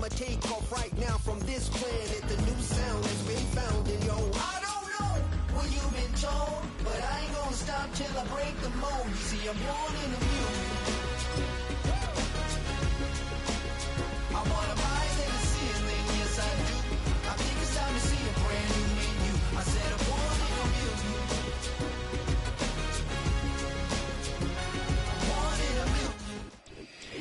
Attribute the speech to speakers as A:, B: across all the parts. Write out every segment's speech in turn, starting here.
A: I'ma take off right now from this planet. The new sound has been found in yo. I don't know what you've been told, but I ain't gonna stop till I break the mold. You see, I'm born in the music. I wanna rise in the ceiling, yes I do. I think it's time to see a brand new menu. I said I'm born in the music.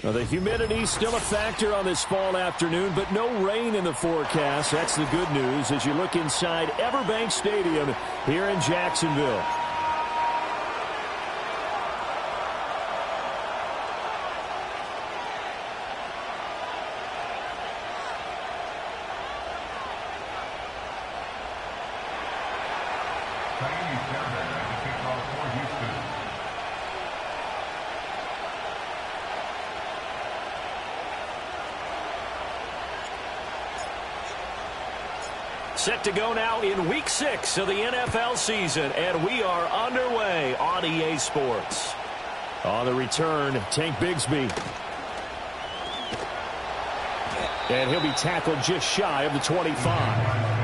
B: Well, the humidity's still a factor on this fall afternoon, but no rain in the forecast. That's the good news as you look inside Everbank Stadium here in Jacksonville. Set to go now in Week 6 of the NFL season, and we are underway on EA Sports. On the return, Tank Bigsby. And he'll be tackled just shy of the 25.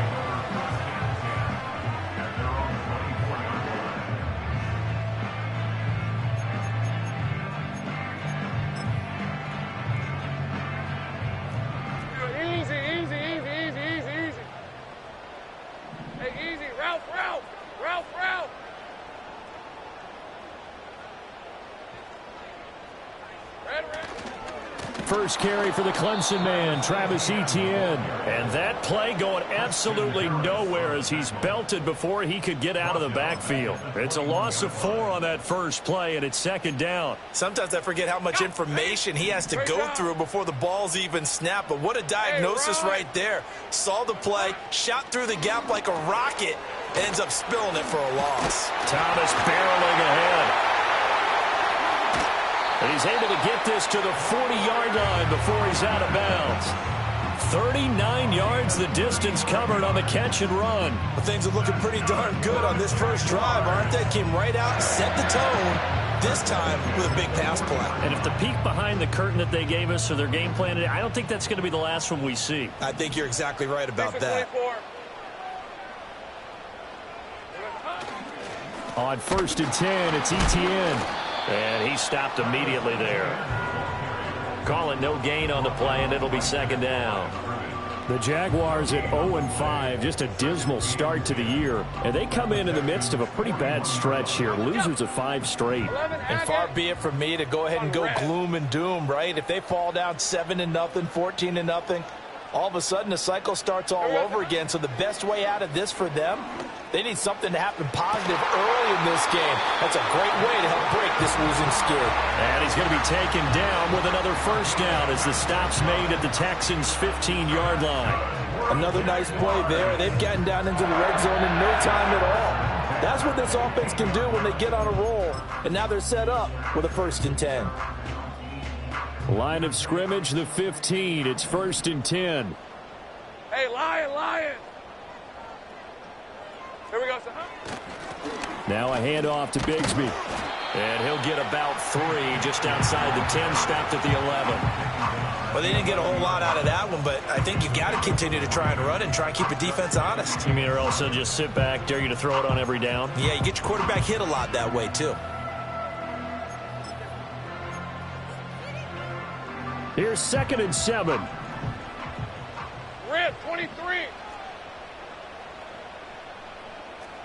B: First carry for the Clemson man, Travis Etienne. And that play going absolutely nowhere as he's belted before he could get out of the backfield. It's a loss of 4 on that first play, and it's second down.
C: Sometimes I forget how much information he has to go through before the ball's even snapped. But what a diagnosis right there. Saw the play, shot through the gap like a rocket, ends up spilling it for a loss.
B: Thomas barreling ahead. And he's able to get this to the 40-yard line before he's out of bounds. 39 yards the distance covered on the catch and run.
C: Well, things are looking pretty darn good on this first drive, aren't they? Came right out and set the tone, this time with a big pass play.
B: And if the peek behind the curtain that they gave us or their game plan, I don't think that's going to be the last one we see.
C: I think you're exactly right about that.
B: On 1st and 10, it's Etienne. And he stopped immediately there. Call it no gain on the play, and it'll be second down. The Jaguars at 0-5, just a dismal start to the year. And they come in the midst of a pretty bad stretch here. Losers of 5 straight.
C: And far be it from me to go ahead and go gloom and doom, right? If they fall down 7-0, 14-0, all of a sudden the cycle starts all over again. So the best way out of this for them, they need something to happen positive early in this game. That's a great way to help break this losing skid.
B: And he's going to be taken down with another first down as the stop's made at the Texans' 15-yard line.
C: Another nice play there. They've gotten down into the red zone in no time at all. That's what this offense can do when they get on a roll. And now they're set up with a 1st and 10.
B: Line of scrimmage, the 15. It's 1st and 10.
D: Hey, Lion! Here we go, son.
B: Now a handoff to Bigsby. And he'll get about 3 just outside the 10, stopped at the 11.
C: Well, they didn't get a whole lot out of that one, but I think you've got to continue to try and run and try and keep the defense honest.
B: You mean or also just sit back, dare you to throw it on every down?
C: Yeah, you get your quarterback hit a lot that way, too.
B: Here's 2nd and 7.
D: Red, 23.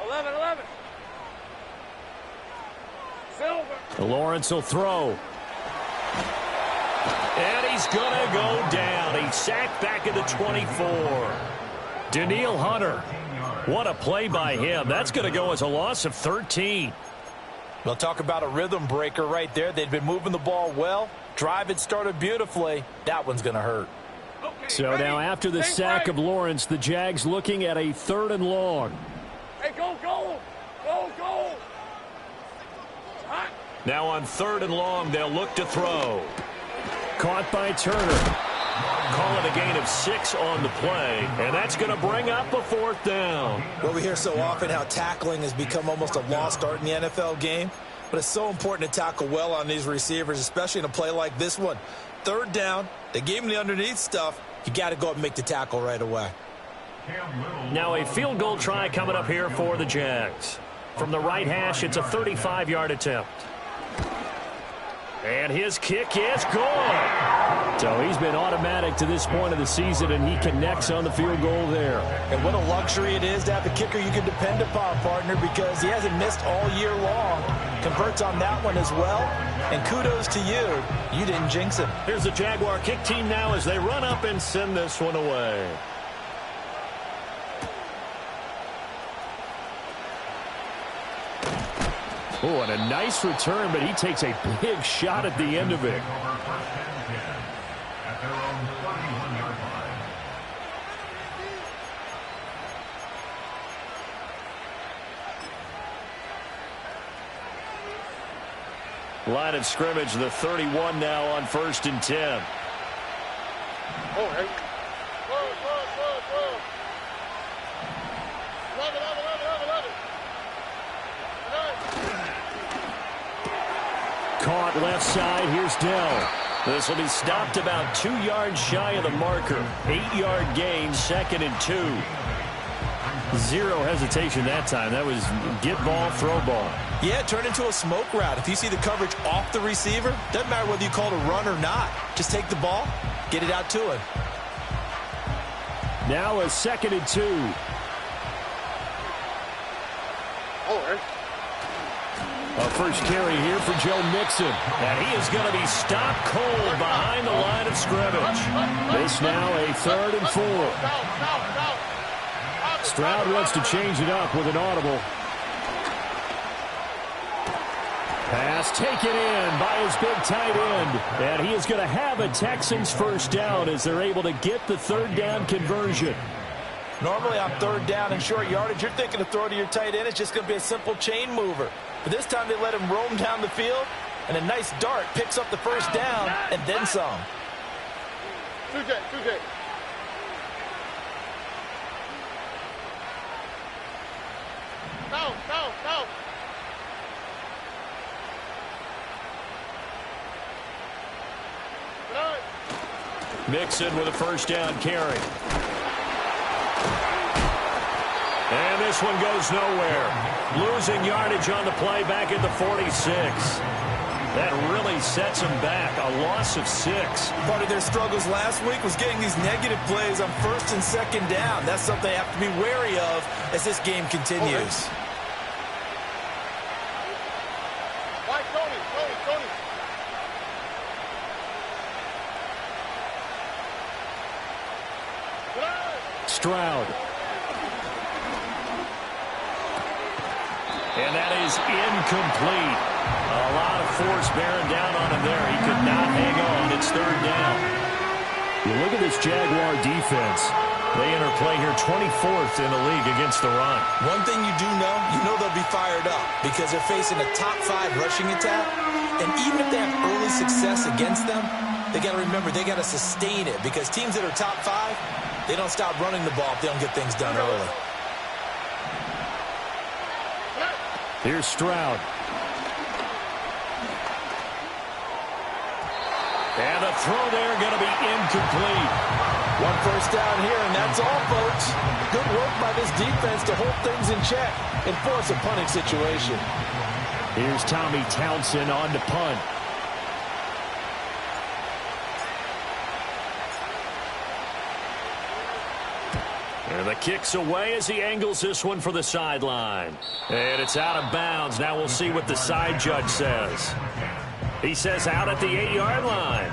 D: 11. Silver.
B: Lawrence will throw. And he's going to go down. He's sacked back at the 24. Danielle Hunter. What a play by him. That's going to go as a loss of 13.
C: We'll talk about a rhythm breaker right there. They'd been moving the ball well. Drive had started beautifully. That one's going to hurt.
B: So now after the sack of Lawrence, the Jags looking at a 3rd and long.
D: Hey, go!
B: Now on 3rd and long, they'll look to throw. Caught by Turner. Call it a gain of 6 on the play, and that's going to bring up a 4th down.
C: Well, we hear so often how tackling has become almost a lost art in the NFL game. But it's so important to tackle well on these receivers, especially in a play like this one. Third down, they gave him the underneath stuff. You got to go up and make the tackle right away.
B: Now a field goal try coming up here for the Jags. From the right hash, it's a 35-yard attempt. And his kick is good. So he's been automatic to this point of the season, and he connects on the field goal there.
C: And what a luxury it is to have a kicker you can depend upon, partner, because he hasn't missed all year long. Converts on that one as well. And kudos to you. You didn't jinx him.
B: Here's the Jaguar kick team now as they run up and send this one away. Oh, and a nice return, but he takes a big shot at the end of it. Line of scrimmage, the 31 now on 1st and 10.
D: Oh, hey.
B: Caught left side. Here's Dell. This will be stopped about 2 yards shy of the marker. 8-yard gain, 2nd and 2. Zero hesitation that time. That was get ball, throw ball.
C: Yeah, turn into a smoke route. If you see the coverage off the receiver, doesn't matter whether you call it a run or not. Just take the ball, get it out to him.
B: Now a 2nd and 2.
D: Oh, hey.
B: A first carry here for Joe Mixon. And he is going to be stopped cold behind the line of scrimmage. This now a 3rd and 4. Stroud wants to change it up with an audible. Pass taken in by his big tight end. And he is going to have a Texans first down as they're able to get the 3rd down conversion.
C: Normally on 3rd down and short yardage, you're thinking to throw to your tight end. It's just going to be a simple chain mover. But this time they let him roam down the field, and a nice dart picks up the first down and then some.
D: 2J. Down.
B: Mixon with a first down carry. And this one goes nowhere. Losing yardage on the play back at the 46. That really sets them back. A loss of 6.
C: Part of their struggles last week was getting these negative plays on 1st and 2nd down. That's something they have to be wary of as this game continues.
D: Tony.
B: Stroud. And that is incomplete. A lot of force bearing down on him there. He could not hang on. It's 3rd down. You look at this Jaguar defense. They interplay here 24th in the league against the run.
C: One thing you know they'll be fired up because they're facing a top 5 rushing attack. And even if they have early success against them, they got to remember they got to sustain it because teams that are top 5, they don't stop running the ball if they don't get things done early.
B: Here's Stroud. And the throw there going to be incomplete.
C: 1 first down here, and that's all, folks. Good work by this defense to hold things in check and force a punting situation.
B: Here's Tommy Townsend on to punt. And the kick's away as he angles this one for the sideline. And it's out of bounds. Now we'll see what the side judge says. He says out at the 8-yard line.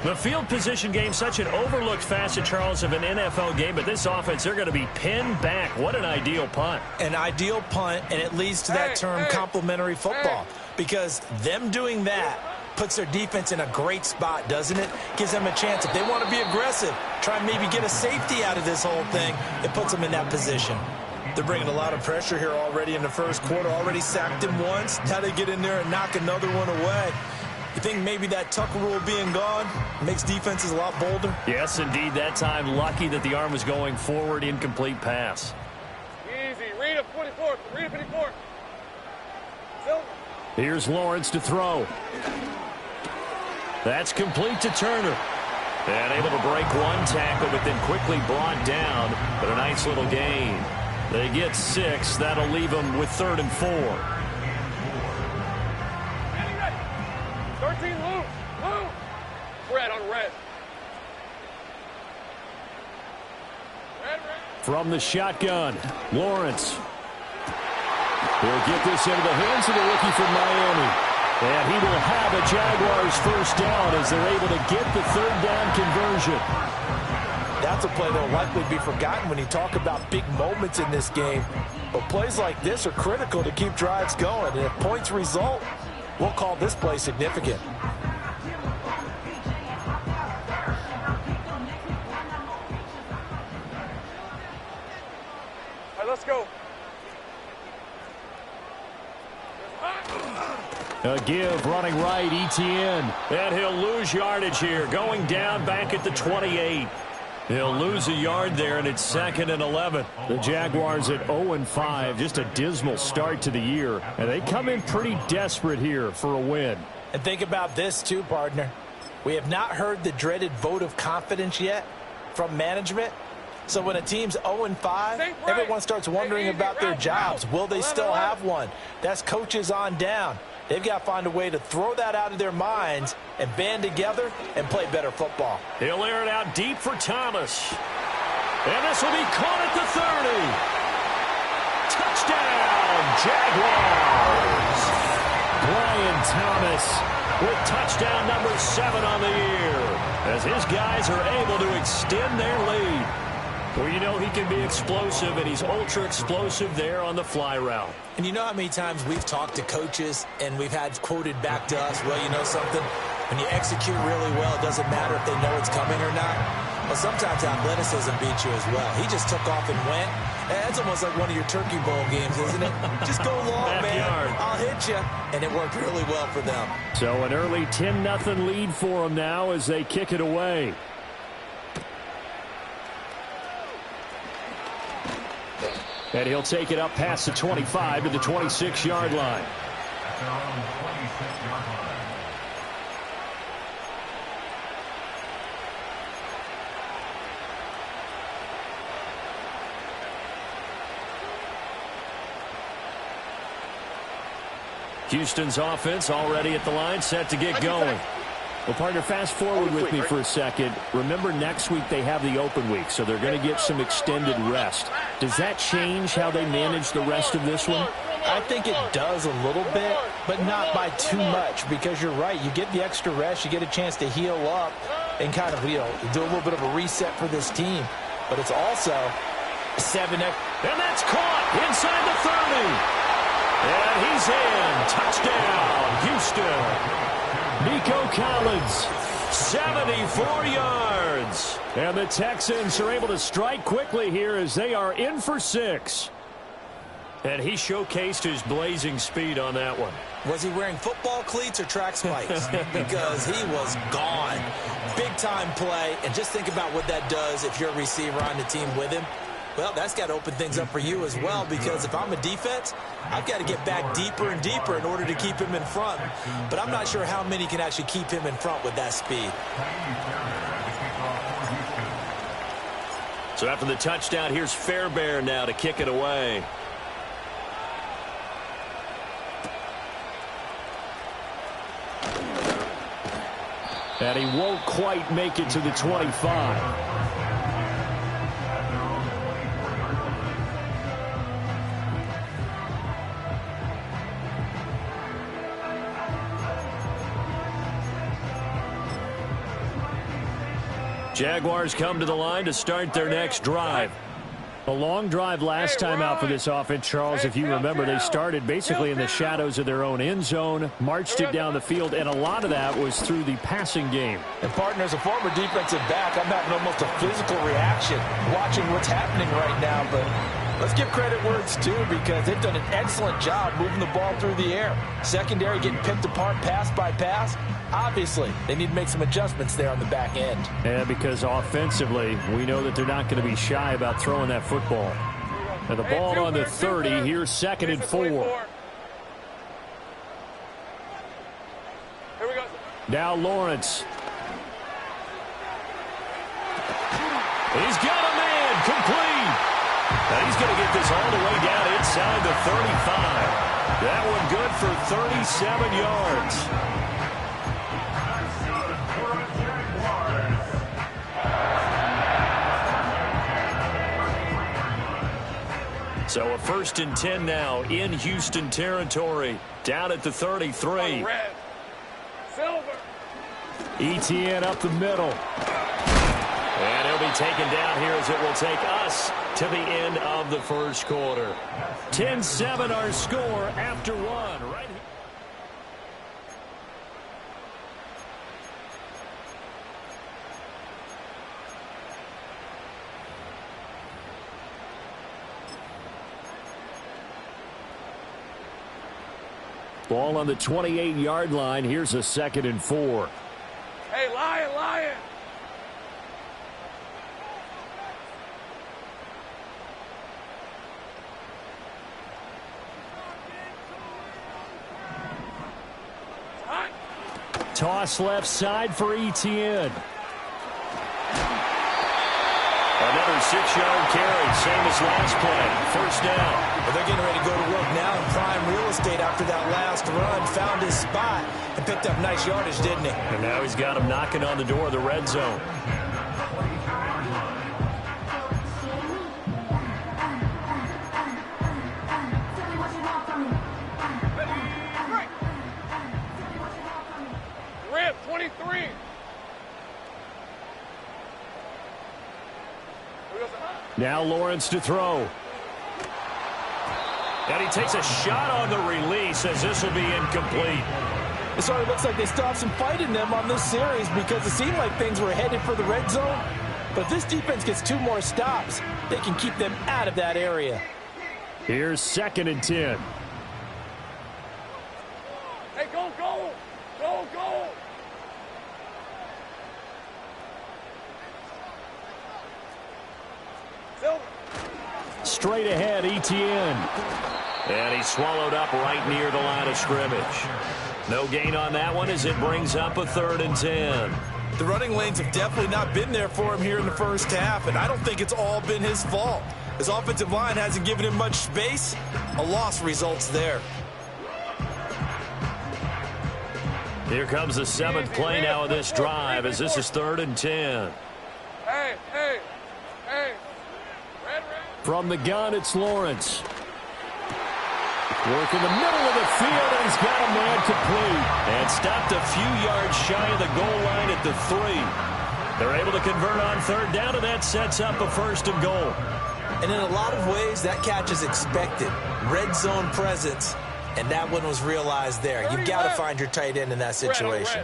B: The field position game, such an overlooked facet, Charles, of an NFL game, but this offense, they're going to be pinned back. What an ideal punt.
C: An ideal punt, and it leads to that term complementary football, because them doing that puts their defense in a great spot, doesn't it? Gives them a chance. If they want to be aggressive, try and maybe get a safety out of this whole thing, it puts them in that position. They're bringing a lot of pressure here already in the first quarter. Already sacked him once. Now they get in there and knock another one away. You think maybe that Tucker rule being gone makes defenses a lot bolder?
B: Yes, indeed. That time, lucky that the arm was going forward. Incomplete pass.
D: Easy. Read a 44. Read a 54. Silver.
B: Here's Lawrence to throw. That's complete to Turner. And able to break one tackle, but then quickly brought down. But a nice little gain. They get 6. That'll leave them with 3rd and 4.
D: 13, loose. Red on red. Red.
B: From the shotgun, Lawrence. He'll get this into the hands of the rookie from Miami. And he will have a Jaguars first down as they're able to get the 3rd down conversion.
C: That's a play that will likely be forgotten when you talk about big moments in this game. But plays like this are critical to keep drives going. And if points result, we'll call this play significant.
D: All right, let's go.
B: A give running right, Etienne. And he'll lose yardage here. Going down back at the 28. He'll lose a yard there, and it's 2nd and 11. The Jaguars at 0-5. Just a dismal start to the year. And they come in pretty desperate here for a win.
C: And think about this too, partner. We have not heard the dreaded vote of confidence yet from management. So when a team's 0-5, everyone starts wondering about their jobs. Will they still have one? That's coaches on down. They've got to find a way to throw that out of their minds and band together and play better football.
B: He'll air it out deep for Thomas. And this will be caught at the 30. Touchdown, Jaguars. Brian Thomas with touchdown number 7 on the year as his guys are able to extend their lead. Well, you know he can be explosive, and he's ultra-explosive there on the fly route.
C: And you know how many times we've talked to coaches and we've had quoted back to us, well, you know something? When you execute really well, it doesn't matter if they know it's coming or not. Well, sometimes athleticism beats you as well. He just took off and went. That's almost like one of your Turkey Bowl games, isn't it? Just go long, man. I'll hit you. And it worked really well for them.
B: So an early 10-0 lead for them now as they kick it away. And he'll take it up past the 25 to the 26-yard line. Houston's offense already at the line, set to get going. Well, partner, fast forward with me for a second. Remember, next week they have the open week, so they're going to get some extended rest. Does that change how they manage the rest of this one?
C: I think it does a little bit, but not by too much, because you're right. You get the extra rest. You get a chance to heal up and kind of, you know, do a little bit of a reset for this team. But it's also 7. And
B: that's caught inside the 30. And he's in. Touchdown, Houston. Nico Collins, 74 yards. And the Texans are able to strike quickly here as they are in for 6. And he showcased his blazing speed on that one.
C: Was he wearing football cleats or track spikes? Because he was gone. Big-time play. And just think about what that does if you're a receiver on the team with him. Well, that's got to open things up for you as well, because if I'm a defense, I've got to get back deeper and deeper in order to keep him in front. But I'm not sure how many can actually keep him in front with that speed.
B: So after the touchdown, here's Fairbairn now to kick it away. And he won't quite make it to the 25. Jaguars come to the line to start their next drive. A long drive last time out for this offense, Charles. If you remember, they started basically in the shadows of their own end zone, marched it down the field, and a lot of that was through the passing game.
C: And, partner, as a former defensive back, I'm having almost a physical reaction watching what's happening right now. But let's give credit where it's due, because they've done an excellent job moving the ball through the air. Secondary getting picked apart pass by pass. Obviously, they need to make some adjustments there on the back end.
B: And because offensively, we know that they're not going to be shy about throwing that football. And the ball on the 30, here's 2nd and 4. Now Lawrence. He's got a man complete. And he's going to get this all the way down inside the 35. That one good for 37 yards. So a 1st and 10 now in Houston territory. Down at the 33.
D: Red. Silver.
B: ETN up the middle. And he'll be taken down here as it will take us to the end of the first quarter. 10-7 our score after one. Right here. Ball on the 28-yard line. Here's a 2nd and 4.
D: Hey, Lion.
B: Toss left side for ETN. Another 6-yard carry, same as last play. First down.
C: Well, they're getting ready to go to work now in prime real estate after that last run. Found his spot and picked up nice yardage, didn't he?
B: And now he's got him knocking on the door of the red zone.
D: Red, 23.
B: Now Lawrence to throw. And he takes a shot on the release as this will be incomplete.
C: It sort of looks like they still have some fight in them on this series because it seemed like things were headed for the red zone. But if this defense gets 2 more stops, they can keep them out of that area.
B: Here's 2nd and 10.
D: Hey, go. Silver.
B: Straight ahead, ETN. And he's swallowed up right near the line of scrimmage. No gain on that one as it brings up a 3rd and 10.
C: The running lanes have definitely not been there for him here in the first half, and I don't think it's all been his fault. His offensive line hasn't given him much space. A loss results there.
B: Here comes the 7th play now of this drive as this is 3rd and 10.
D: Hey. Red.
B: From the gun, it's Lawrence. Work in the middle of the field, and he's got a man complete. And stopped a few yards shy of the goal line at the 3. They're able to convert on 3rd down, and that sets up a 1st and goal.
C: And in a lot of ways, that catch is expected. Red zone presence, and that one was realized there. You've got to find your tight end in that situation.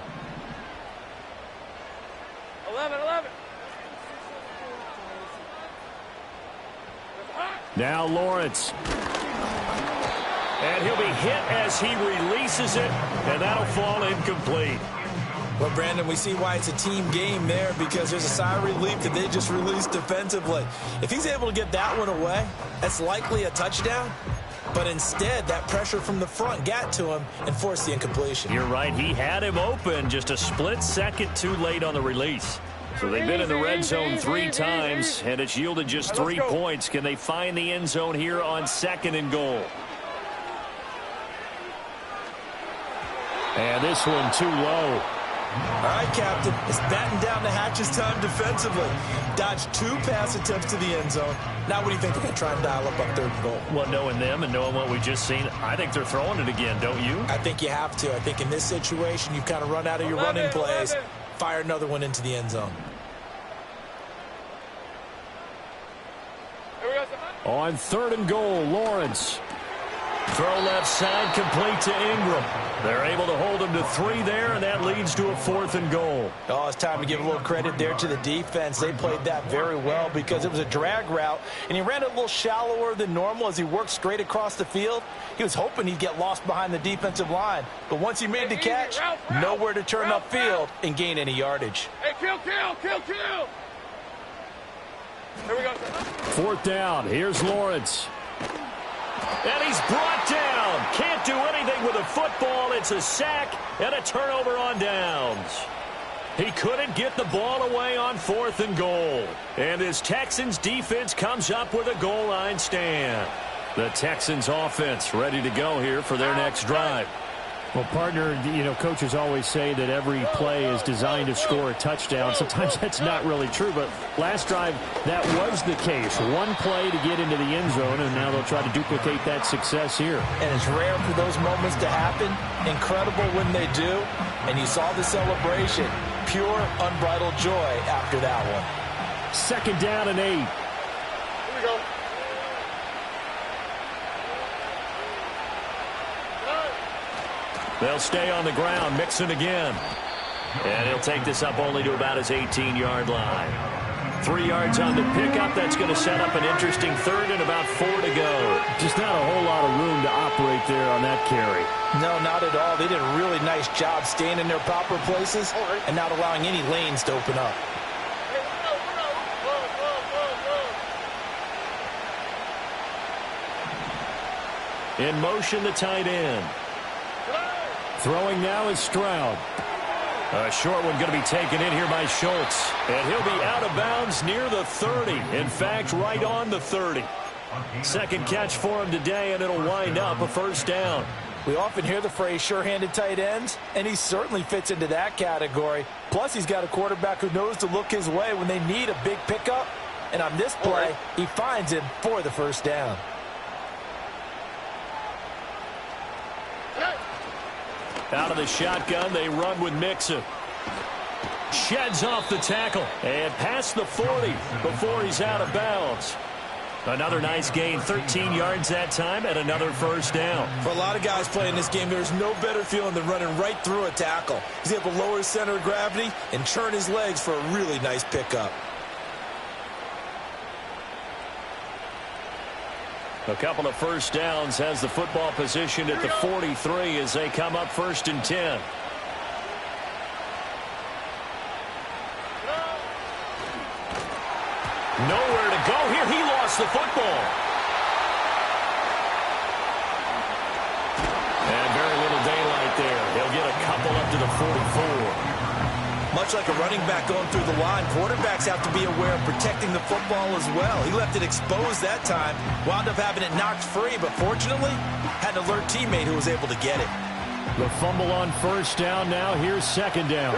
D: Red. 11.
B: Now Lawrence. And he'll be hit as he releases it, and that'll fall incomplete.
C: Well, Brandon, we see why it's a team game there because there's a sigh of relief that they just released defensively. If he's able to get that one away, that's likely a touchdown. But instead, that pressure from the front got to him and forced the incompletion.
B: You're right. He had him open, just a split second too late on the release. So they've been in the red zone 3 times, and it's yielded just 3 points. Can they find the end zone here on 2nd and goal? And this one too low.
C: All right, Captain. It's batten down the hatches time defensively. Dodged 2 pass attempts to the end zone. Now what do you think they're going to try and dial up on 3rd and goal?
B: Well, knowing them and knowing what we just seen, I think they're throwing it again, don't you?
C: I think you have to. I think in this situation, you've kind of run out of your running plays. Fire another one into the end zone.
B: On 3rd and goal, Lawrence. Throw left side, complete to Ingram. They're able to hold him to 3 there, and that leads to a 4th and goal.
C: Oh, it's time to give a little credit there to the defense. They played that very well because it was a drag route, and he ran it a little shallower than normal as he worked straight across the field. He was hoping he'd get lost behind the defensive line, but once he made the catch, nowhere to turn upfield and gain any yardage.
D: Hey, kill. Here we go.
B: 4th down. Here's Lawrence. And he's brought down. down. Can't do anything with a football. It's a sack and a turnover on downs. He couldn't get the ball away on 4th and goal. And his Texans defense comes up with a goal line stand. The Texans offense ready to go here for their next drive.
E: Well, partner, coaches always say that every play is designed to score a touchdown. Sometimes that's not really true, but last drive, that was the case. One play to get into the end zone, and now they'll try to duplicate that success here.
C: And it's rare for those moments to happen. Incredible when they do. And you saw the celebration. Pure, unbridled joy after that one.
E: 2nd down and 8.
D: Here we go.
B: They'll stay on the ground. Mixon again. And he'll take this up only to about his 18-yard line. 3 yards on the pickup. That's going to set up an interesting 3rd and about 4 to go.
E: Just not a whole lot of room to operate there on that carry.
C: No, not at all. They did a really nice job staying in their proper places and not allowing any lanes to open up.
B: In motion, the tight end.
E: Throwing now is Stroud.
B: A short one going to be taken in here by Schultz. And he'll be out of bounds near the 30. In fact, right on the 30. Second catch for him today, and it'll wind up a 1st down.
C: We often hear the phrase sure-handed tight ends, and he certainly fits into that category. Plus, he's got a quarterback who knows to look his way when they need a big pickup. And on this play, he finds him for the 1st down.
B: Out of the shotgun, they run with Mixon. Sheds off the tackle and past the 40 before he's out of bounds. Another nice gain, 13 yards that time, and another 1st down.
C: For a lot of guys playing this game, there's no better feeling than running right through a tackle. He's able to lower his center of gravity and turn his legs for a really nice pickup.
B: A couple of 1st downs, has the football positioned at the 43 as they come up 1st and 10. Nowhere to go here. He lost the football. And very little daylight there. He'll get a couple up to the 44.
C: Much like a running back going through the line, quarterbacks have to be aware of protecting the football as well. He left it exposed that time, wound up having it knocked free, but fortunately, had an alert teammate who was able to get it.
E: The fumble on 1st down now. Here's 2nd down.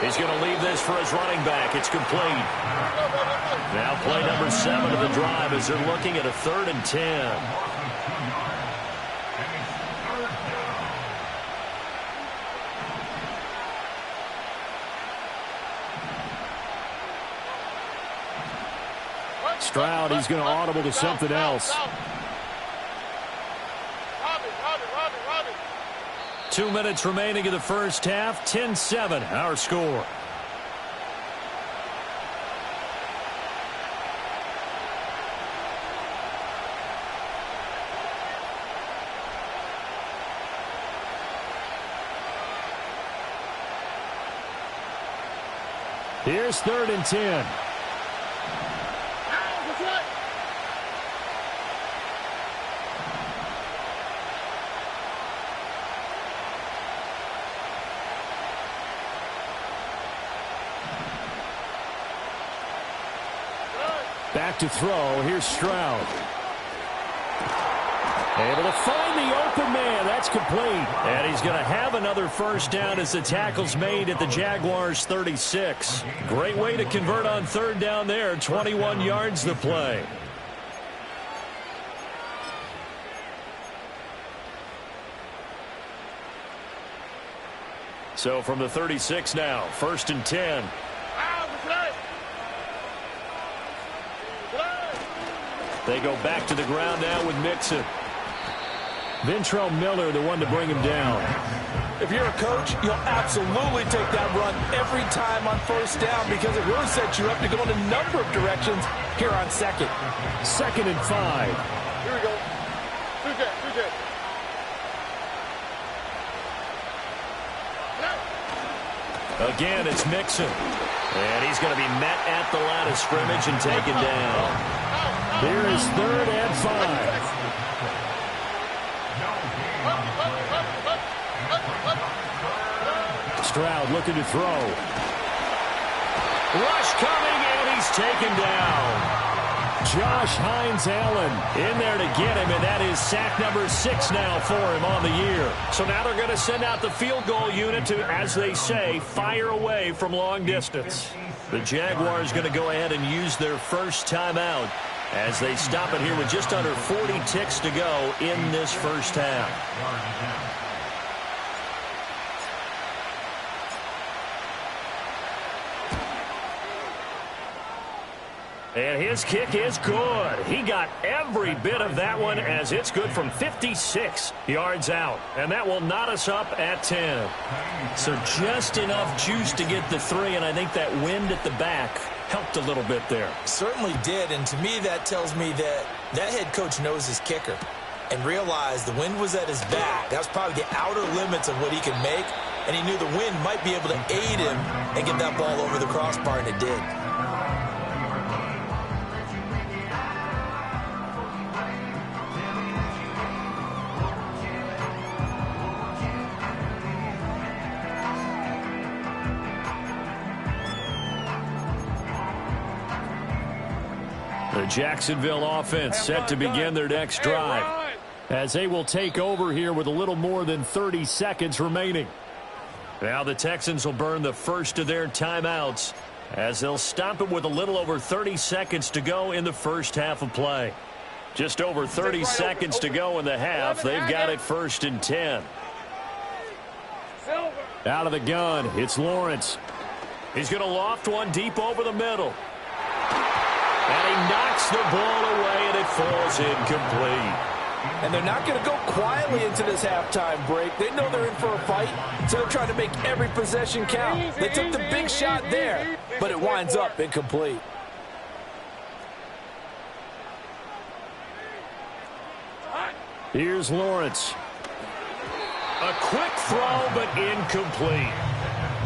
B: He's going to leave this for his running back. It's complete. Now play number 7 of the drive as they're looking at a 3rd and 10.
E: Stroud, he's going to audible to something else.
B: 2 minutes remaining in the 1st half. 10-7, our score.
E: Here's 3rd and 10. Back to throw. Here's Stroud. Able to find the open man. That's complete.
B: And he's going to have another 1st down as the tackle's made at the Jaguars' 36. Great way to convert on 3rd down there. 21 yards the play. So from the 36 now, 1st and 10. They go back to the ground now with Mixon.
E: Ventrell Miller, the one to bring him down.
C: If you're a coach, you'll absolutely take that run every time on 1st down because it really sets you up to go in a number of directions here on 2nd.
E: 2nd and 5.
D: Here we go. 2
B: Again, it's Mixon. And he's going to be met at the line of scrimmage and taken down.
E: Here is 3rd and 5. Stroud looking to throw.
B: Rush coming, and he's taken down.
E: Josh Hines-Allen in there to get him, and that is sack number 6 now for him on the year.
B: So now they're going to send out the field goal unit to, as they say, fire away from long distance. The Jaguars going to go ahead and use their first timeout as they stop it here with just under 40 ticks to go in this first half. And his kick is good. He got every bit of that one as it's good from 56 yards out. And that will knot us up at 10. So just enough juice to get the 3, and I think that wind at the back helped a little bit there.
C: Certainly did, and to me that tells me that that head coach knows his kicker and realized the wind was at his back. That was probably the outer limits of what he could make, and he knew the wind might be able to aid him and get that ball over the crossbar, and it did.
B: The Jacksonville offense set to begin their next drive,
E: as they will take over here with a little more than 30 seconds remaining.
B: Now the Texans will burn the first of their timeouts as they'll stop it with a little over 30 seconds to go in the first half of play. Just over 30 seconds to go in the half. They've got it 1st and 10.
E: Out of the gun, it's Lawrence.
B: He's going to loft one deep over the middle. And he knocks the ball away, and it falls incomplete.
C: And they're not going to go quietly into this halftime break. They know they're in for a fight, so they're trying to make every possession count. They took the big shot there, but it winds up incomplete.
E: Here's Lawrence.
B: A quick throw, but incomplete.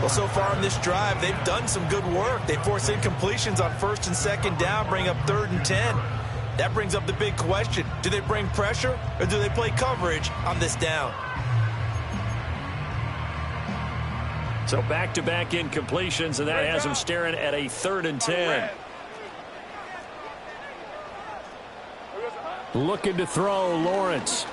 C: Well, so far in this drive, they've done some good work. They force incompletions on 1st and 2nd down, bring up 3rd and 10. That brings up the big question. Do they bring pressure, or do they play coverage on this down?
B: So back-to-back incompletions, and that has them staring at a 3rd and 10.
E: Looking to throw, Lawrence.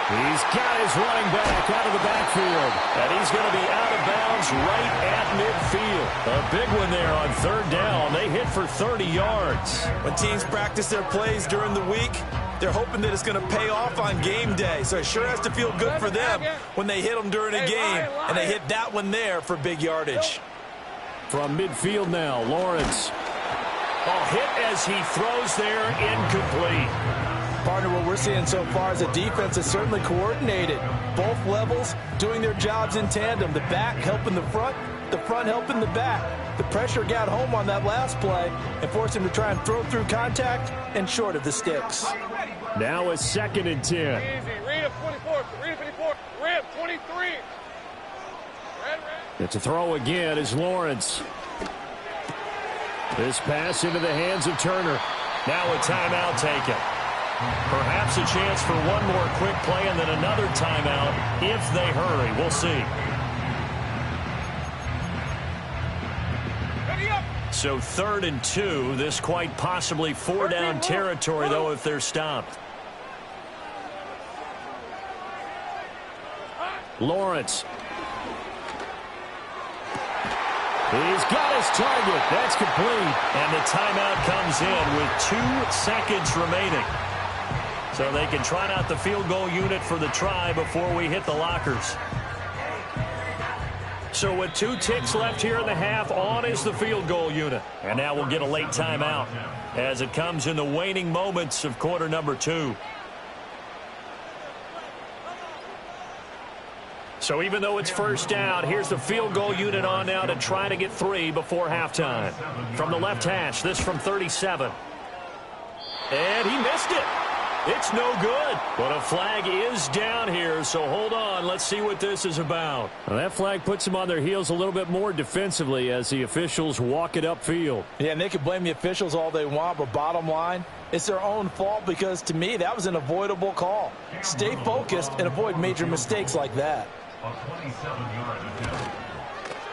E: He's got his running back out of the backfield.
B: And he's going to be out of bounds right at midfield. A big one there on 3rd down. They hit for 30 yards.
C: When teams practice their plays during the week, they're hoping that it's going to pay off on game day. So it sure has to feel good for them when they hit them during a game. And they hit that one there for big yardage.
E: From midfield now, Lawrence.
B: Hit as he throws there, incomplete.
C: Partner, what we're seeing so far is a defense that's certainly coordinated. Both levels doing their jobs in tandem. The back helping the front helping the back. The pressure got home on that last play and forced him to try and throw through contact and short of the sticks.
E: Now a 2nd and 10.
D: Easy. Read up 24. Read 54. Read 23.
E: It's a throw again as Lawrence. This pass into the hands of Turner.
B: Now a timeout taken. Perhaps a chance for one more quick play and then another timeout if they hurry. We'll see. So 3rd and 2. This quite possibly 4-down territory, though, if they're stopped.
E: Lawrence. He's got his target. That's complete.
B: And the timeout comes in with 2 seconds remaining. So they can trot out the field goal unit for the try before we hit the lockers. So with 2 ticks left here in the half, on is the field goal unit. And now we'll get a late timeout as it comes in the waning moments of quarter number 2. So even though it's 1st down, here's the field goal unit on now to try to get 3 before halftime. From the left hash, this from 37. And he missed it. It's no good. But a flag is down here, so hold on. Let's see what this is about.
E: Well, that flag puts them on their heels a little bit more defensively as the officials walk it upfield.
C: Yeah, and they can blame the officials all they want, but bottom line, it's their own fault because, to me, that was an avoidable call. Stay focused and avoid major mistakes like that.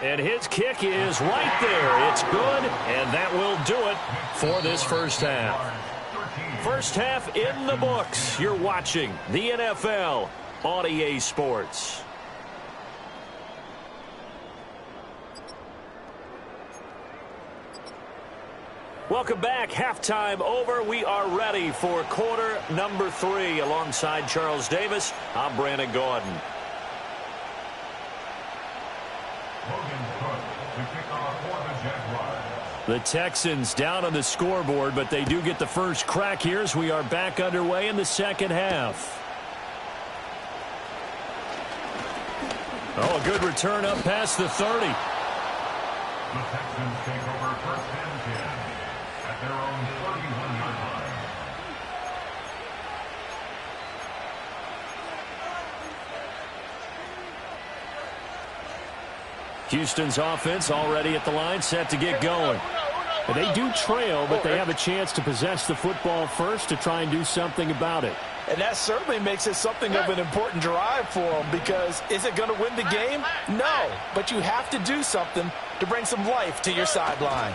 B: And his kick is right there. It's good, and that will do it for this first half. First half in the books. You're watching the NFL on EA Sports. Welcome back. Halftime over. We are ready for quarter number 3. Alongside Charles Davis, I'm Brandon Gordon. The Texans down on the scoreboard, but they do get the first crack here as we are back underway in the second half. Oh, a good return up past the 30.
F: The Texans take over first and 10 at their own 31-yard line.
B: Houston's offense already at the line, set to get going.
E: And they do trail, but they have a chance to possess the football first to try and do something about it.
C: And that certainly makes it something of an important drive for them because is it going to win the game? No, but you have to do something to bring some life to your sideline.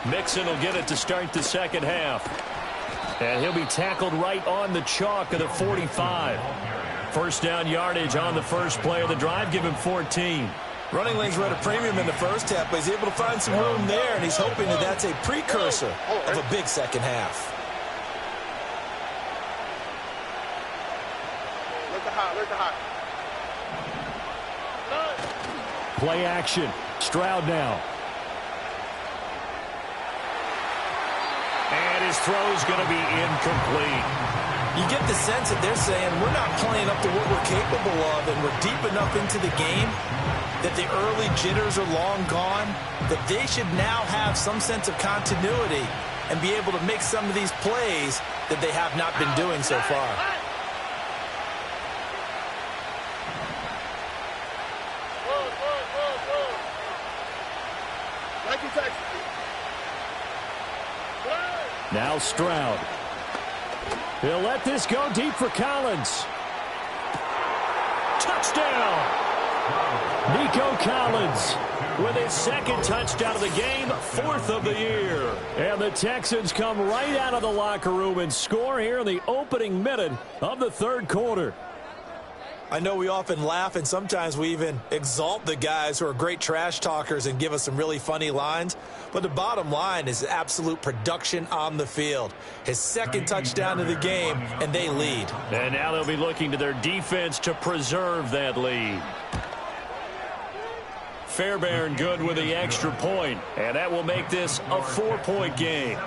B: Mixon will get it to start the second half. And he'll be tackled right on the chalk of the 45. First down yardage on the first play of the drive, give him 14.
C: Running lanes were at a premium in the first half, but he's able to find some room there, and he's hoping that that's a precursor of a big second half.
D: Look the hot.
E: Play action. Stroud now.
B: And his throw's going to be incomplete.
C: You get the sense that they're saying we're not playing up to what we're capable of, and we're deep enough into the game that the early jitters are long gone, that they should now have some sense of continuity and be able to make some of these plays that they have not been doing so far.
E: Now Stroud. He'll let this go deep for Collins.
B: Touchdown!
E: Nico Collins
B: With his second touchdown of the game, 4th of the year.
E: And the Texans come right out of the locker room and score here in the opening minute of the third quarter.
C: I know we often laugh and sometimes we even exalt the guys who are great trash talkers and give us some really funny lines. But the bottom line is absolute production on the field. His second touchdown of the game, and they lead.
B: And now they'll be looking to their defense to preserve that lead. Fairbairn good with the extra point, and that will make this a 4-point game.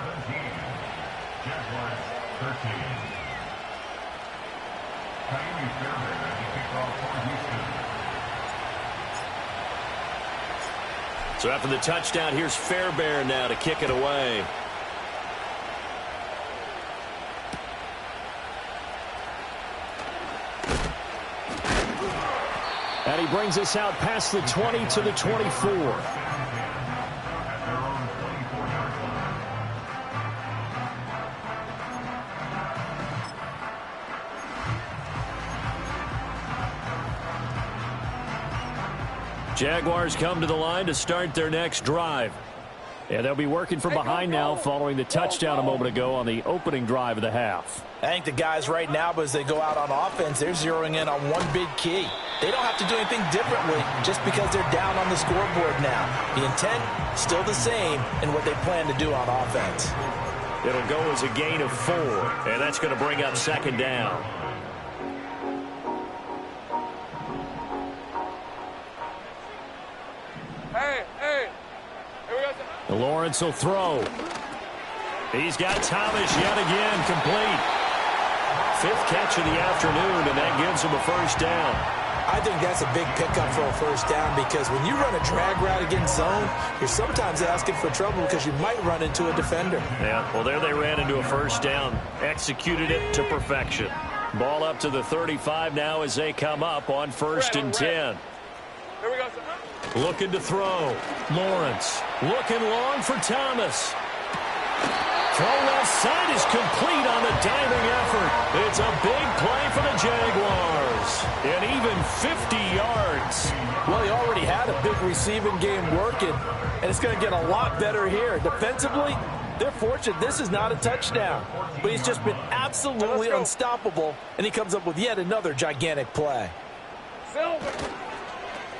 B: So after the touchdown, here's Fairbairn now to kick it away.
E: And he brings us out past the 20 to the 24.
B: Jaguars come to the line to start their next drive.
E: And they'll be working from behind now following the touchdown a moment ago on the opening drive of the half.
C: I think the guys right now, but as they go out on offense, they're zeroing in on one big key. They don't have to do anything differently just because they're down on the scoreboard now. The intent, still the same in what they plan to do on offense.
B: It'll go as a gain of 4, and that's going to bring up second down.
E: Lawrence will throw.
B: He's got Thomas yet again complete. 5th catch of the afternoon, and that gives him a first down.
C: I think that's a big pickup for a first down because when you run a drag route against zone, you're sometimes asking for trouble because you might run into a defender.
B: Yeah, well, there they ran into a first down. Executed it to perfection. Ball up to the 35 now as they come up on 1st and 10.
D: Here we go, sir.
B: Looking to throw. Lawrence looking long for Thomas. Throw left side is complete on the diving effort. It's a big play for the Jaguars. And even 50 yards.
C: Well, he already had a big receiving game working, and it's going to get a lot better here. Defensively, they're fortunate this is not a touchdown. But he's just been absolutely unstoppable, and he comes up with yet another gigantic play.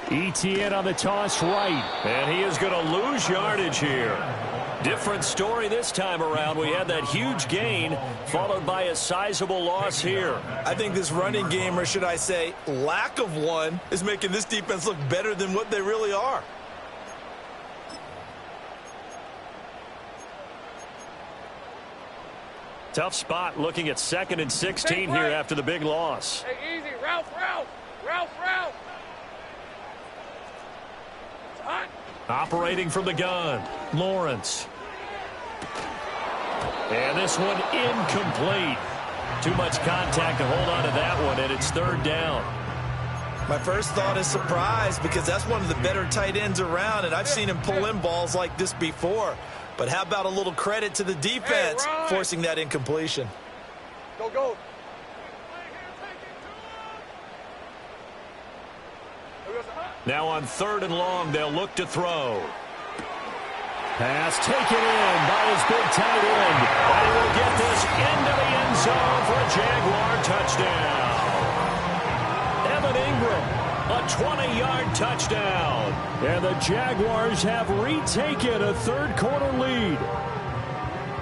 E: ETN on the toss right.
B: And he is going to lose yardage here. Different story this time around. We had that huge gain followed by a sizable loss here.
C: I think this running game, or should I say lack of one, is making this defense look better than what they really are.
B: Tough spot looking at 2nd and 16 here after the big loss.
D: Hey, easy. Ralph. Hot.
B: Operating from the gun. Lawrence. And this one incomplete. Too much contact to hold on to that one, and it's 3rd down.
C: My first thought is surprise because that's one of the better tight ends around, and I've seen him pull in balls like this before. But how about a little credit to the defense forcing that incompletion?
D: Go.
B: Now on 3rd and long, they'll look to throw.
E: Pass taken in by his big tight end.
B: And he will get this into the end zone for a Jaguar touchdown. Evan Ingram, a 20-yard touchdown.
E: And the Jaguars have retaken a 3rd quarter lead.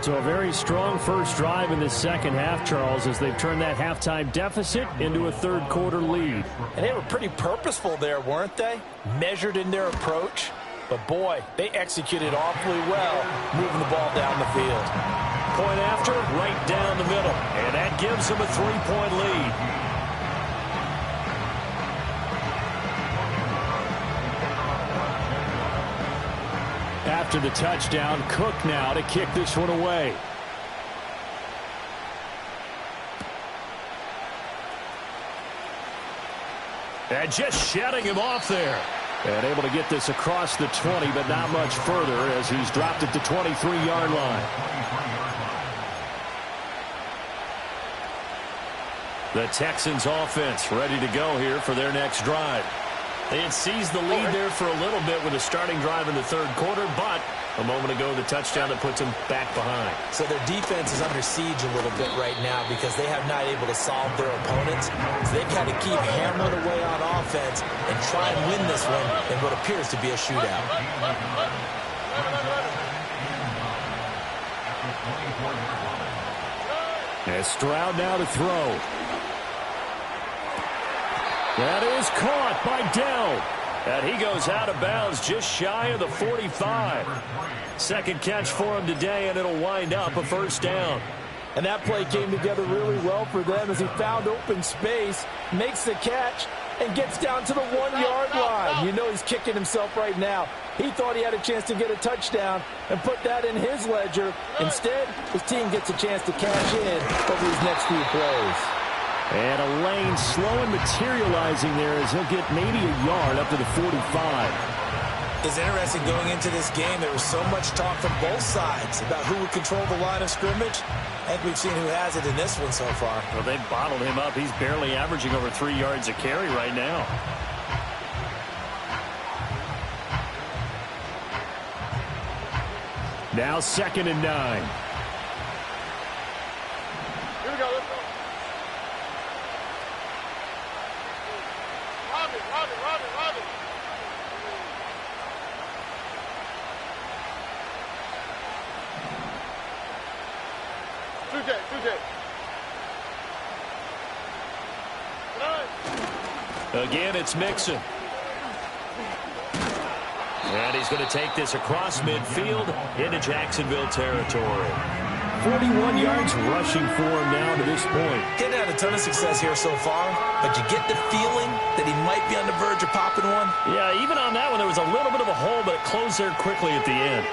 E: So a very strong first drive in the second half, Charles, as they've turned that halftime deficit into a 3rd quarter lead.
C: And they were pretty purposeful there, weren't they? Measured in their approach. But, boy, they executed awfully well moving the ball down the field.
B: Point after, right down the middle. And that gives them a 3-point lead.
E: After the touchdown, Cook now to kick this one away.
B: And just shutting him off there.
E: And able to get this across the 20, but not much further as he's dropped at the 23-yard line.
B: The Texans offense ready to go here for their next drive. They had seized the lead there for a little bit with a starting drive in the 3rd quarter, but a moment ago the touchdown that puts them back behind.
C: So their defense is under siege a little bit right now because they have not able to solve their opponents. So they've got to keep hammering away on offense and try and win this one in what appears to be a shootout.
E: And Stroud now to throw. That is caught by Dell.
B: And he goes out of bounds just shy of the 45. Second catch for him today, and it'll wind up a first down.
C: And that play came together really well for them as he found open space, makes the catch, and gets down to the 1-yard line. You know he's kicking himself right now. He thought he had a chance to get a touchdown and put that in his ledger. Instead, his team gets a chance to cash in over these next few plays.
E: And a lane slow and materializing there as he'll get maybe a yard up to the 45.
C: It's interesting going into this game. There was so much talk from both sides about who would control the line of scrimmage. I think we've seen who has it in this one so far.
B: Well, they've bottled him up. He's barely averaging over 3 yards a carry right now.
E: Now 2nd and 9.
D: Here we go. Let's go. Robin. 2J.
B: Again, it's Mixon. And he's going to take this across midfield into Jacksonville territory.
E: 41 yards rushing for him now to this point.
C: Getting had a ton of success here so far, but you get the feeling that he might be on the verge of popping one.
B: Yeah, even on that one, there was a little bit of a hole, but it closed there quickly at the end.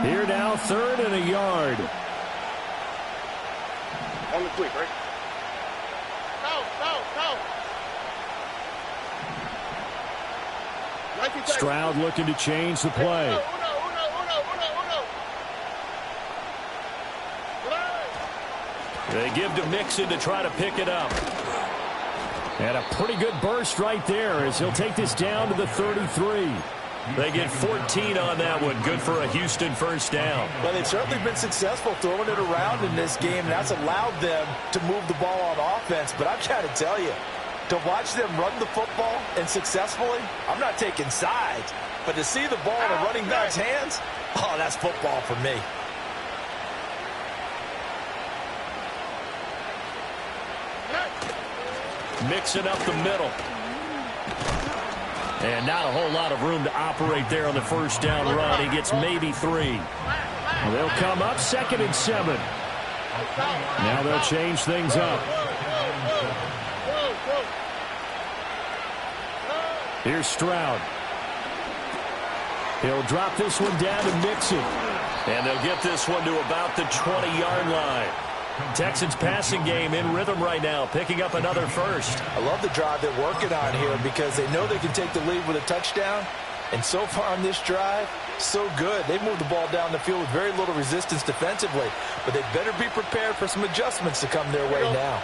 E: Here now, 3rd and a yard.
D: On the quick, right?
E: Stroud looking to change the play.
B: They give to Mixon to try to pick it up.
E: And a pretty good burst right there as he'll take this down to the 33.
B: They get 14 on that one. Good for a Houston first down.
C: Well, they've certainly been successful throwing it around in this game, and that's allowed them to move the ball on offense. But I've got to tell you, to watch them run the football and successfully, I'm not taking sides, but to see the ball in a running back's hands, oh, that's football for me.
B: Mixing up the middle. And not a whole lot of room to operate there on the first down run. He gets maybe 3.
E: Well, they'll come up 2nd and 7. Now they'll change things up. Here's Stroud. He'll drop this one down to Mixon.
B: And they'll get this one to about the 20-yard line. Texans passing game in rhythm right now, picking up another first.
C: I love the drive they're working on here because they know they can take the lead with a touchdown. And so far on this drive, so good. They moved the ball down the field with very little resistance defensively. But they better be prepared for some adjustments to come their way now.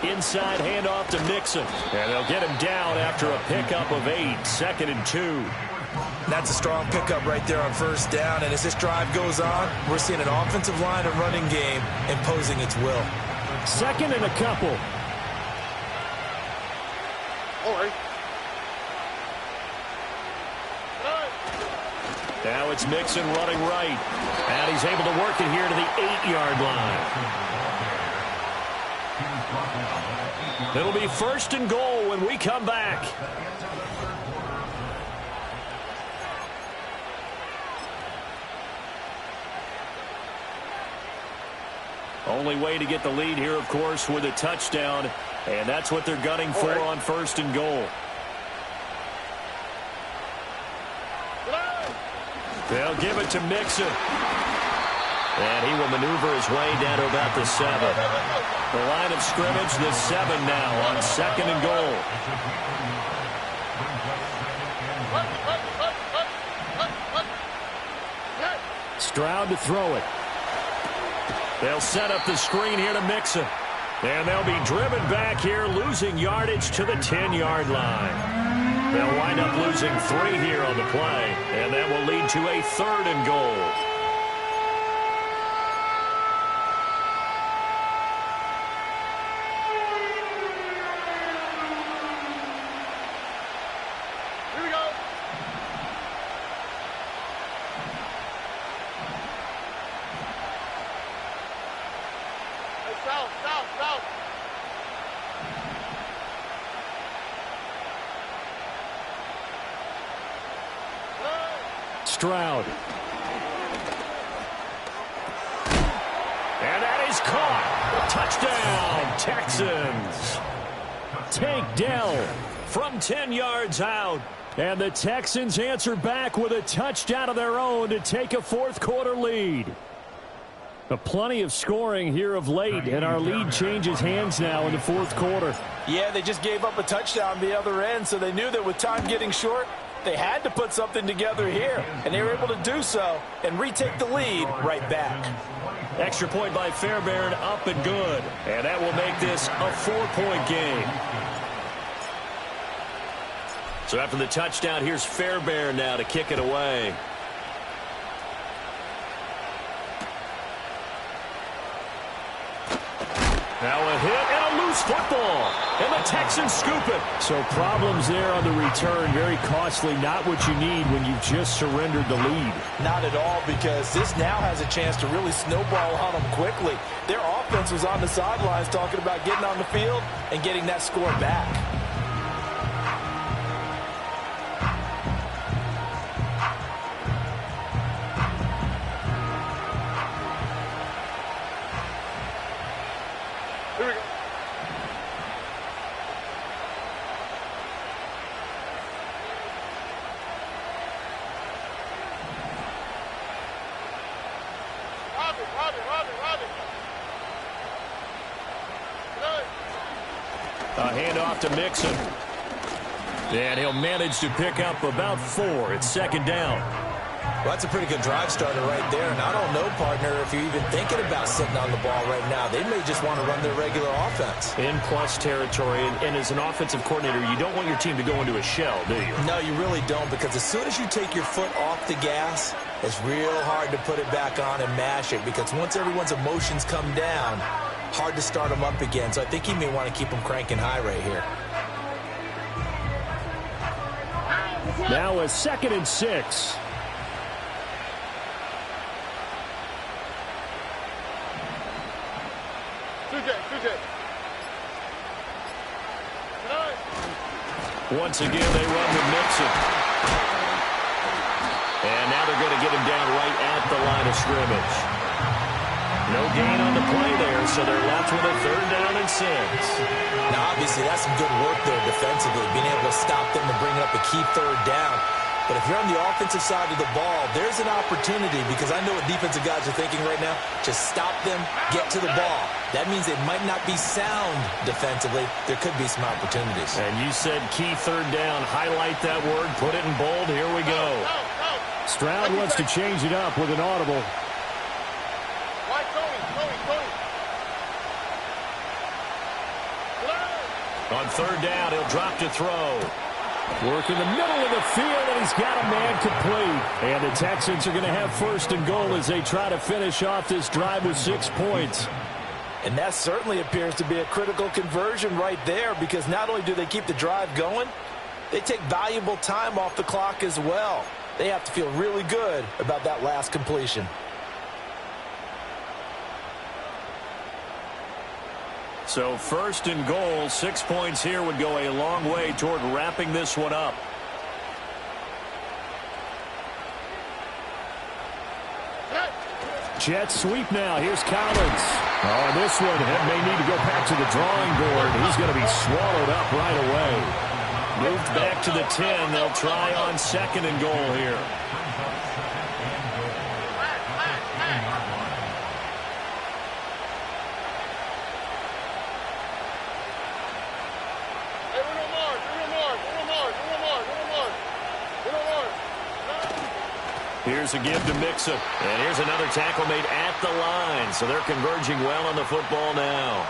B: Inside handoff to Mixon. And they'll get him down after a pickup of 8. 2nd and 2.
C: That's a strong pickup right there on first down. And as this drive goes on, we're seeing an offensive line and running game imposing its will.
E: 2nd and a couple.
D: All right.
B: Now it's Mixon running right. And he's able to work it here to the 8-yard line. It'll be 1st and goal when we come back. Only way to get the lead here, of course, with a touchdown. And that's what they're gunning for on 1st and goal. They'll give it to Mixon. And he will maneuver his way down to about the 7. The line of scrimmage, the 7 now on 2nd and goal.
E: Stroud to throw it.
B: They'll set up the screen here to Mixon. And they'll be driven back here, losing yardage to the 10-yard line. They'll wind up losing 3 here on the play, and that will lead to a 3rd and goal.
E: Stroud.
B: And that is caught. Touchdown, Texans.
E: Tank Dell
B: From 10 yards out.
E: And the Texans answer back with a touchdown of their own to take a 4th quarter lead. Plenty of scoring here of late, and our lead changes hands now in the 4th quarter.
C: Yeah, they just gave up a touchdown the other end, so they knew that with time getting short, they had to put something together here, and they were able to do so and retake the lead right back.
B: Extra point by Fairbairn, up and good. And that will make this a 4-point game. So after the touchdown, here's Fairbairn now to kick it away. Now a hit and a loose football. And the Texans Texans scoop it.
E: So problems there on the return. Very costly. Not what you need when you've just surrendered the lead.
C: Not at all, because this now has a chance to really snowball on them quickly. Their offense was on the sidelines talking about getting on the field and getting that score back.
D: Here we go. Robbie.
B: A handoff to Mixon. And he'll manage to pick up about 4. It's second down.
C: Well, that's a pretty good drive starter right there. And I don't know, partner, if you're even thinking about sitting on the ball right now. They may just want to run their regular offense.
B: In plus territory. And as an offensive coordinator, you don't want your team to go into a shell, do you?
C: No, you really don't, because as soon as you take your foot off the gas, it's real hard to put it back on and mash it, because once everyone's emotions come down, hard to start them up again. So I think he may want to keep them cranking high right here.
E: Now a 2nd and 6.
B: Once again, they run with Mixon. And now they're going to get him down right at the line of scrimmage. No gain on the play there, so they're left with a 3rd down and 6.
C: Now, obviously, that's some good work there defensively, being able to stop them and bring up a key 3rd down. But if you're on the offensive side of the ball, there's an opportunity, because I know what defensive guys are thinking right now. Just stop them, get to the ball. That means they might not be sound defensively. There could be some opportunities.
B: And you said key 3rd down. Highlight that word. Put it in bold. Here we go.
E: Stroud wants to change it up with an audible.
D: Why, Tony.
B: On 3rd down, he'll drop to throw.
E: Work in the middle of the field, and he's got a man complete. And the Texans are going to have 1st and goal as they try to finish off this drive with 6 points.
C: And that certainly appears to be a critical conversion right there, because not only do they keep the drive going, they take valuable time off the clock as well. They have to feel really good about that last completion.
B: So 1st and goal, 6 points here would go a long way toward wrapping this one up.
E: Jet sweep now. Here's Collins. Oh, this one may need to go back to the drawing board. He's going to be swallowed up right away.
B: Moved back to the 10. They'll try on 2nd and goal here. Here's a give to Mixon. And here's another tackle made at the line. So they're converging well on the football now.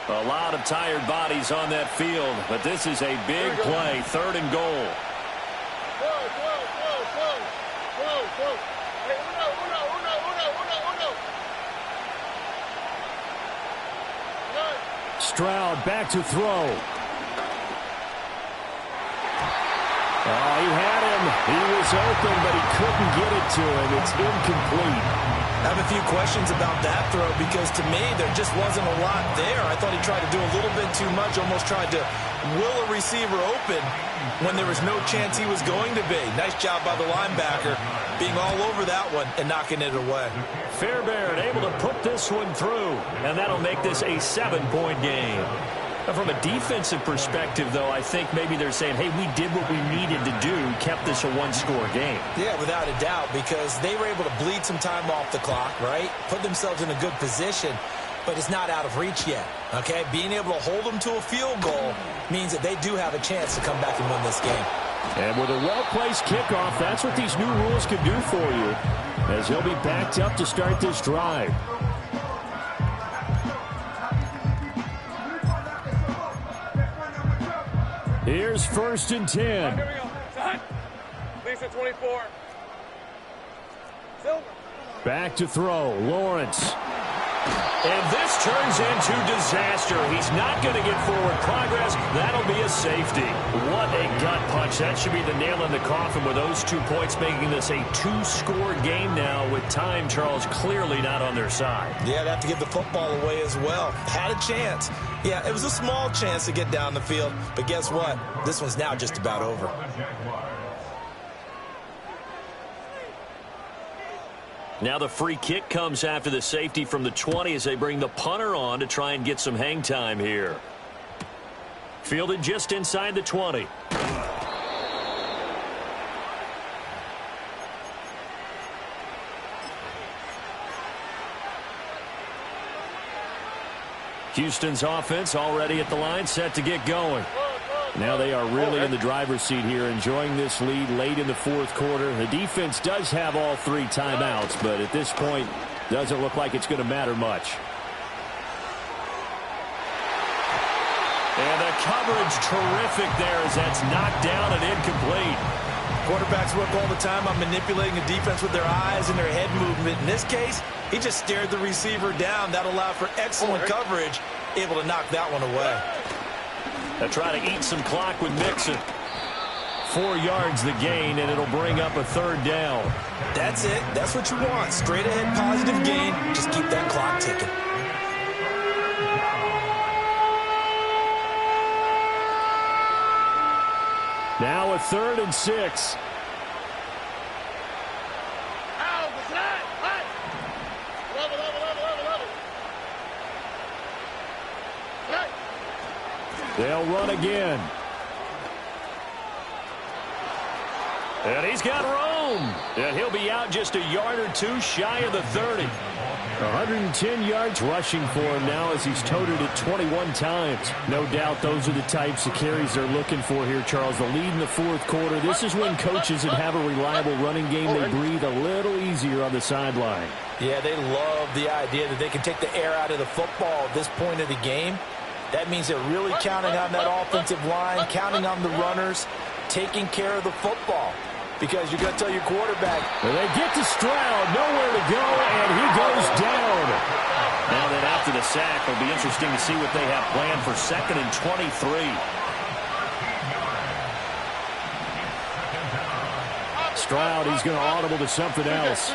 B: A lot of tired bodies on that field, but this is a big play. 3rd and goal.
E: Stroud back to throw. Oh, he had him. He was open, but he couldn't get it to him. It's incomplete.
C: I have a few questions about that throw, because to me there just wasn't a lot there. I thought he tried to do a little bit too much, almost tried to will a receiver open when there was no chance he was going to be. Nice job by the linebacker being all over that one and knocking it away.
B: Fairbairn able to put this one through, and that'll make this a 7-point game. And from a defensive perspective, though, I think maybe they're saying, hey, we did what we needed to do, kept this a 1-score game.
C: Yeah, without a doubt, because they were able to bleed some time off the clock, right? Put themselves in a good position, but it's not out of reach yet, okay? Being able to hold them to a field goal means that they do have a chance to come back and win this game.
E: And with a well-placed kickoff, that's what these new rules can do for you, as he'll be backed up to start this drive. Here's 1st and 10.
D: Hot. Lisa 24. Silver.
E: Back to throw, Lawrence.
B: And this turns into disaster. He's not going to get forward progress. That'll be a safety. What a gut punch. That should be the nail in the coffin with those 2 points, making this a 2-score game now with time, Charles, clearly not on their side.
C: Yeah, they have to give the football away as well. Had a chance. Yeah, it was a small chance to get down the field. But guess what? This one's now just about over.
B: Now the free kick comes after the safety from the 20 as they bring the punter on to try and get some hang time here. Fielded just inside the 20. Houston's offense already at the line, set to get going. Now they are really in the driver's seat here, enjoying this lead late in the fourth quarter. The defense does have all 3 timeouts, but at this point, doesn't look like it's going to matter much. And the coverage terrific there as that's knocked down and incomplete.
C: Quarterbacks work all the time on manipulating the defense with their eyes and their head movement. In this case, he just stared the receiver down. That allowed for excellent coverage, able to knock that one away.
B: They'll try to eat some clock with Mixon. 4 yards the gain, and it'll bring up a 3rd down.
C: That's it. That's what you want. Straight ahead positive gain. Just keep that clock ticking.
E: Now a 3rd and 6. They'll run again.
B: And he's got room. And he'll be out just a yard or 2 shy of the 30.
E: 110 yards rushing for him now as he's toted it 21 times. No doubt those are the types of carries they're looking for here, Charles. The lead in the fourth quarter. This is when coaches that have a reliable running game, they breathe a little easier on the sideline.
C: Yeah, they love the idea that they can take the air out of the football at this point of the game. That means they're really counting on that offensive line, counting on the runners, taking care of the football. Because you're going to tell your quarterback.
E: Well, they get to Stroud, nowhere to go, and he goes down.
B: Now then, after the sack, it'll be interesting to see what they have planned for 2nd and 23.
E: Stroud, he's going to audible to something else.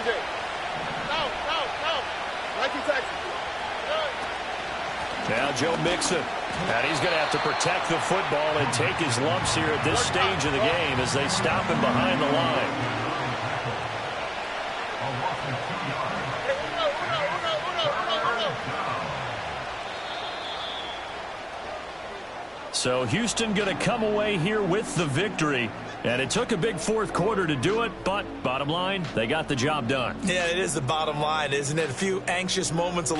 B: Now Joe Mixon. And he's going to have to protect the football and take his lumps here at this stage of the game as they stop him behind the line. So Houston going to come away here with the victory. And it took a big fourth quarter to do it, but bottom line, they got the job done.
C: Yeah, it is the bottom line, isn't it? A few anxious moments along